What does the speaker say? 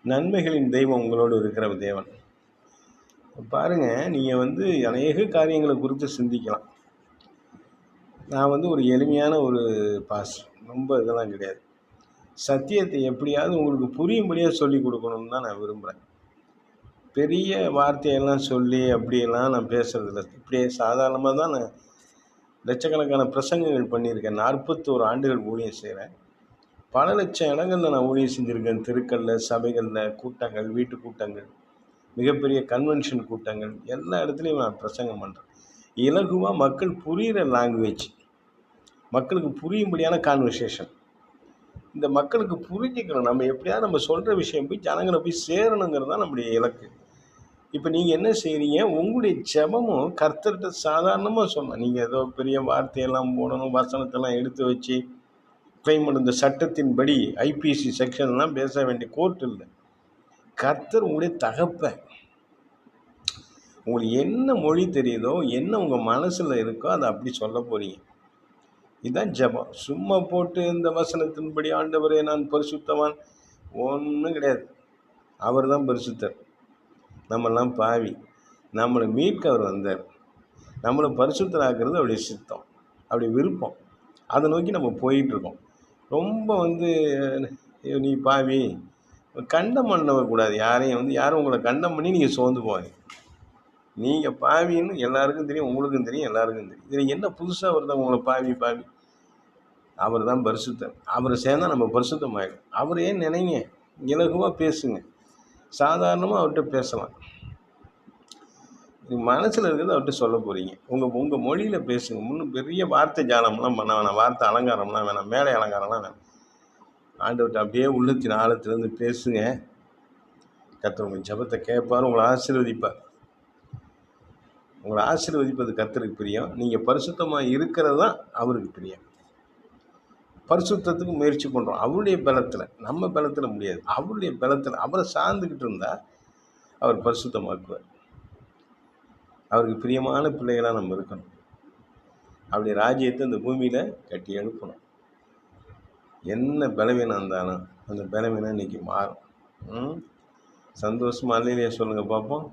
நன்மைகளின் தெய்வம் உங்களோடு இருக்கிற தேவன். பாருங்க, நீங்க அநேக காரியங்கள குறித்து சிந்திக்கலாம். நான் ஒரு எளிமையான ஒரு பாஸ்டர். ரொம்ப இதெல்லாம் கிடையாது. சத்தியத்தை எப்படியாவது உங்களுக்கு புரியும்படியா சொல்லிக் கொடுக்கணும்னு தான் நான் விரும்புகிறேன். பெரிய வார்த்தையெல்லாம் சொல்லி அப்படியெல்லாம் நான் பேசுறதில்ல. இப்படியே சாதாரணமாக தான் நான் லட்சக்கணக்கான பிரசங்கங்கள் பண்ணியிருக்கேன். 41 ஆண்டுகள் ஊழியம் செய்கிறேன். பல லட்சம் இடங்களில் நான் ஊழியம் செஞ்சுருக்கேன். தெருக்களில், சபைகளில், கூட்டங்கள், வீட்டு கூட்டங்கள், மிகப்பெரிய கன்வென்ஷன் கூட்டங்கள், எல்லா இடத்துலையும் நான் பிரசங்கம் பண்ணுறேன். இலகுவாக மக்கள் புரிகிற லாங்குவேஜ், மக்களுக்கு புரியும்படியான கான்வர்சேஷன். இந்த மக்களுக்கு புரிஞ்சிக்கணும். நம்ம எப்படியாவது நம்ம சொல்கிற விஷயம் போய் ஜனங்களை போய் சேரணுங்கிறது தான் நம்முடைய இலக்கு. இப்போ நீங்கள் என்ன செய்கிறீங்க? உங்களுடைய ஜெபமும் கர்த்தர்கிட்ட சாதாரணமாக சொல்லலாம். நீங்கள் ஏதோ பெரிய வார்த்தையெல்லாம் போடணும், வசனத்தெல்லாம் எடுத்து வச்சு கிளைம் பண்ண இந்த சட்டத்தின்படி ஐபிசி செக்ஷன்லாம் பேச வேண்டிய கோர்ட் இல்லை. கர்த்தர் உங்களுடைய தகப்பன். உங்களுக்கு என்ன மொழி தெரியுதோ, என்ன உங்கள் மனசில் இருக்கோ அதை அப்படி சொல்ல போகிறீங்க. இதுதான் ஜெபம். சும்மா போட்டு இந்த வசனத்தின்படி ஆண்டவரே நான் பரிசுத்தவான், ஒன்றும் கிடையாது. அவர் தான் பரிசுத்தர். நம்மெல்லாம் பாவி. நம்மளை மீட்க அவர் வந்தார். நம்மளை பரிசுத்தராக்குறது அவருடைய சித்தம், அவருடைய விருப்பம். அதை நோக்கி நம்ம போயிட்டுருக்கோம். ரொம்ப நீ பாவி கண்டம் பண்ணக்கூடாது. யாரும் உங்களை கண்டம் பண்ணி நீங்கள் சோர்ந்து போவாங்க. நீங்கள் பாவின்னு எல்லாருக்கும் தெரியும், உங்களுக்கும் தெரியும், எல்லாருக்கும் தெரியும். இதில் என்ன புதுசாக வருது? உங்களை பாவி பாவி. அவர் தான் பரிசுத்தர். அவரை சேர்ந்தால் நம்ம பரிசுத்தமாயிடும். அவர் ஏன் நினைங்க, இலகுவாக பேசுங்க, சாதாரணமாக அவர்கிட்ட பேசலாம். மனசில் இருக்கிறது அவர்கிட்ட சொல்ல போகிறீங்க. உங்கள் மொழியில் பேசுங்க. முன்னும் பெரிய வார்த்தை ஜாலம்லாம் பண்ண வேணாம், வார்த்தை அலங்காரம்லாம் வேணாம், மேடை அலங்காரம்லாம் வேணாம். ஆண்டவர்கிட்ட அப்படியே உள்ளத்தின் ஆழத்துலேருந்து பேசுங்க. கர்த்தர் உங்கள் ஜெபத்தை கேட்பார், உங்களை ஆசீர்வதிப்பார். உங்களை ஆசீர்வதிப்பது கர்த்தருக்கு பிரியம். நீங்கள் பரிசுத்தமாக இருக்கிறது தான் அவருக்கு பிரியம். பரிசுத்தத்துக்கு முயற்சி பண்ணுறோம் அவருடைய பலத்தில், நம்ம பலத்தில் முடியாது. அவருடைய பலத்தில் அவரை சார்ந்துக்கிட்டு இருந்தால் அவர் பரிசுத்தமாக்குவார். அவருக்கு பிரியமான பிள்ளைகளாக நம்ம இருக்கணும். அப்படி ராஜ்யத்தை இந்த பூமியில் கட்டி எழுப்பணும். என்ன பலவீனம் இருந்தாலும் அந்த பலவீனம் இன்றைக்கி மாறும். சந்தோஷமாக அல்லேலூயா சொல்லுங்கள் பார்ப்போம்.